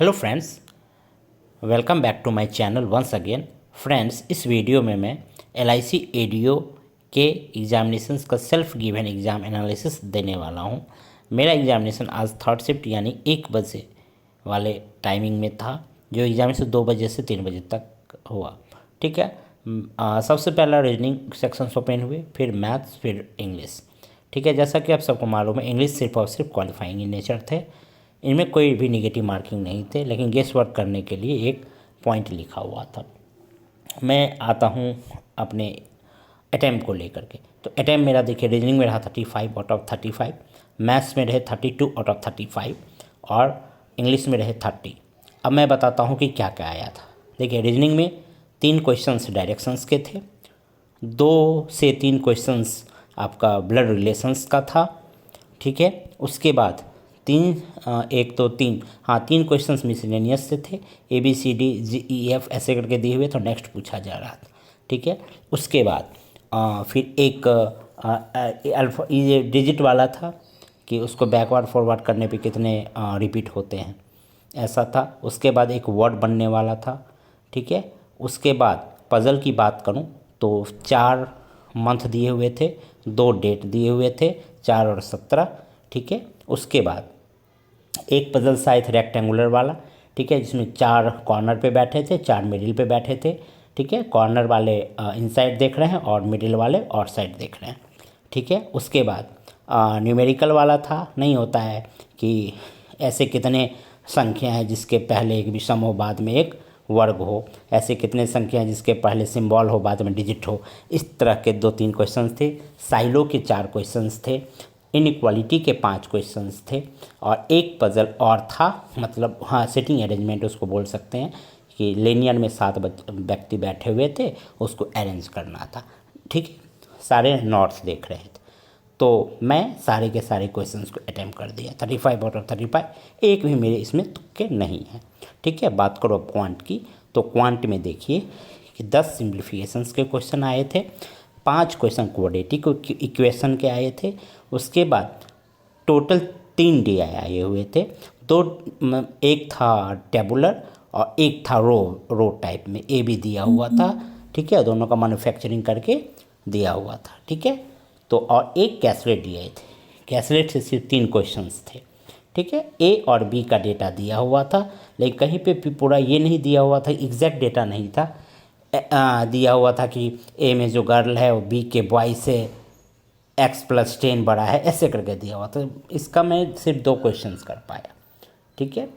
Hello friends, welcome back to my channel once again. Friends, इस video में मैं LIC ADO के examinations का सेल्फ गिवन एग्ज़ाम एनालिसिस देने वाला हूं। मेरा एग्जामिनेशन आज थर्ड शिफ्ट यानी 1 बजे वाले टाइमिंग में था, जो एग्जामिनेशन 2 बजे से 3 बजे तक हुआ। ठीक है। सबसे पहला रीजनिंग सेक्शंस ओपन हुए, फिर मैथ्स, फिर इंग्लिश। ठीक है। जैसा कि आप सबको मालूम है, इंग्लिश सिर्फ और सिर्फ क्वालिफाइंग इन नेचर थे। इनमें कोई भी निगेटिव मार्किंग नहीं थे, लेकिन गेस वर्क करने के लिए एक पॉइंट लिखा हुआ था। मैं आता हूँ अपने अटैम्प्ट को लेकर के। तो अटैम्प्ट मेरा देखिए, रीजनिंग में रहा 35 आउट ऑफ 35, मैथ्स में रहे 32 आउट ऑफ 35 और इंग्लिश में रहे 30। अब मैं बताता हूँ कि क्या क्या आया था। देखिए, रीजनिंग में 3 क्वेश्चंस डायरेक्शंस के थे, 2 से 3 क्वेश्चंस आपका ब्लड रिलेशंस का था। ठीक है। उसके बाद 3 क्वेश्चंस मिसलेनियस से थे, ABCD, GEF ऐसे करके दिए हुए, तो नेक्स्ट पूछा जा रहा था। ठीक है। उसके बाद फिर एक अल्फा ये डिजिट वाला था कि उसको बैकवर्ड फॉरवर्ड करने पे कितने रिपीट होते हैं, ऐसा था। उसके बाद एक वर्ड बनने वाला था। ठीक है। उसके बाद पज़ल की बात करूं तो 4 मंथ दिए हुए थे, 2 डेट दिए हुए थे, 4 और 17। ठीक है। उसके बाद एक पजल साइज रेक्टेंगुलर वाला, ठीक है, जिसमें 4 कॉर्नर पे बैठे थे, 4 मिडिल पे बैठे थे। ठीक है। कॉर्नर वाले इनसाइड देख रहे हैं और मिडिल वाले आउट साइड देख रहे हैं। ठीक है। उसके बाद न्यूमेरिकल वाला था। नहीं होता है कि ऐसे कितने संख्या हैं जिसके पहले एक विषम हो, बाद में एक वर्ग हो, ऐसे कितने संख्या हैं जिसके पहले सिंबल हो, बाद में डिजिट हो। इस तरह के 2-3 क्वेश्चंस थे। साइलो के 4 क्वेश्चंस थे। इनइक्वालिटी के 5 क्वेश्चंस थे और एक पजल और था, मतलब सिटिंग अरेंजमेंट उसको बोल सकते हैं, कि लेनियर में 7 व्यक्ति बैठे हुए थे, उसको अरेंज करना था। ठीक है। सारे नोट्स देख रहे थे, तो मैं सारे के सारे क्वेश्चंस को अटेम्प्ट कर दिया। 35 आउट ऑफ 35, एक भी मेरे इसमें तुक्के नहीं हैं। ठीक है। बात करो अब क्वांट की, तो क्वांट में देखिए कि 10 सिंप्लीफिकेशंस के क्वेश्चन आए थे, 5 क्वेश्चन क्वाड्रेटिक इक्वेशन के आए थे। उसके बाद टोटल 3 DI आए हुए थे। एक था टेबुलर और एक था रो टाइप में, ए भी दिया हुआ था। ठीक है। दोनों का मैन्युफैक्चरिंग करके दिया हुआ था। ठीक है। तो और एक कैसलेट दिए थे। कैसलेट से सिर्फ 3 क्वेश्चंस थे। ठीक है। A और B का डेटा दिया हुआ था, लेकिन कहीं पे भी पूरा ये नहीं दिया हुआ था, एग्जैक्ट डेटा नहीं था। दिया हुआ था कि A में जो गर्ल है वो B के बॉय से X+10 बड़ा है, ऐसे करके दिया हुआ। तो इसका मैं सिर्फ 2 क्वेश्चंस कर पाया। ठीक है।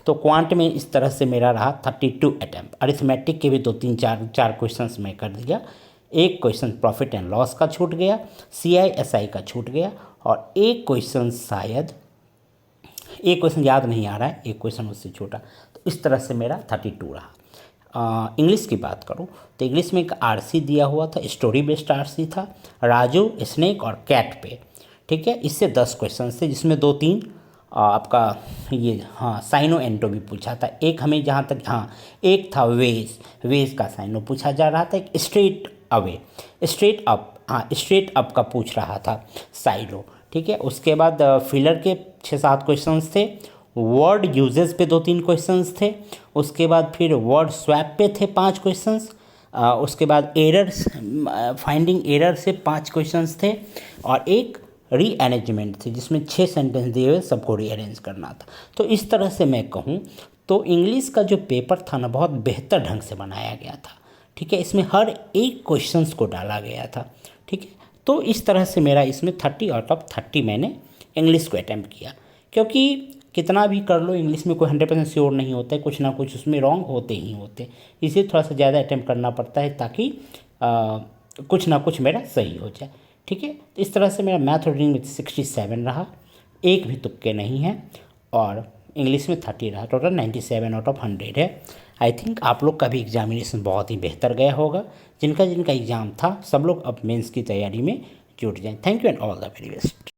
तो क्वांट में इस तरह से मेरा रहा 32 अटैम्प्ट। अरिथमेटिक के भी 2-3-4 क्वेश्चंस मैं कर दिया। एक क्वेश्चन प्रॉफिट एंड लॉस का छूट गया, CISI का छूट गया, और एक क्वेश्चन शायद, एक क्वेश्चन याद नहीं आ रहा है, एक क्वेश्चन उससे छोटा। तो इस तरह से मेरा 32 रहा। इंग्लिश की बात करूं तो इंग्लिश में एक RC दिया हुआ था, स्टोरी बेस्ड RC था, राजू, स्नेक और कैट पे। ठीक है। इससे 10 क्वेश्चन थे, जिसमें 2-3 आपका ये साइनो एंटो भी पूछा था। एक हमें जहाँ तक एक था वेज का साइनो पूछा जा रहा था। एक स्ट्रेट अवे, स्ट्रेट अप का पूछ रहा था साइनो। ठीक है। उसके बाद फिलर के 6-7 क्वेश्चंस थे। वर्ड यूजेस पे 2-3 क्वेश्चंस थे। उसके बाद फिर वर्ड स्वैप पे थे 5 क्वेश्चंस। उसके बाद एरर्स, फाइंडिंग एरर से 5 क्वेश्चंस थे, और एक रीअरेंजमेंट थी जिसमें 6 सेंटेंस दिए हुए, सबको रीअरेंज करना था। तो इस तरह से मैं कहूँ तो इंग्लिश का जो पेपर था ना, बहुत बेहतर ढंग से बनाया गया था। ठीक है। इसमें हर एक क्वेश्चंस को डाला गया था। ठीक है। तो इस तरह से मेरा इसमें 30 आउट ऑफ 30 मैंने इंग्लिश को अटैम्प्ट किया। क्योंकि कितना भी कर लो, इंग्लिश में कोई 100% श्योर नहीं होता है, कुछ ना कुछ उसमें रॉन्ग होते ही होते, इसलिए थोड़ा सा ज़्यादा अटैम्प्ट करना पड़ता है, ताकि कुछ ना कुछ मेरा सही हो जाए। ठीक है। तो इस तरह से मेरा मैथ और रीडिंग में 67 रहा, एक भी तुक्के नहीं है, और इंग्लिश में 30 रहा। टोटल 97 आउट ऑफ 100 है। आई थिंक आप लोग का भी एग्जामिनेशन बहुत ही बेहतर गया होगा। जिनका जिनका एग्ज़ाम था, सब लोग अब मेंस की तैयारी में जुट जाएं। Thank you and all the very best.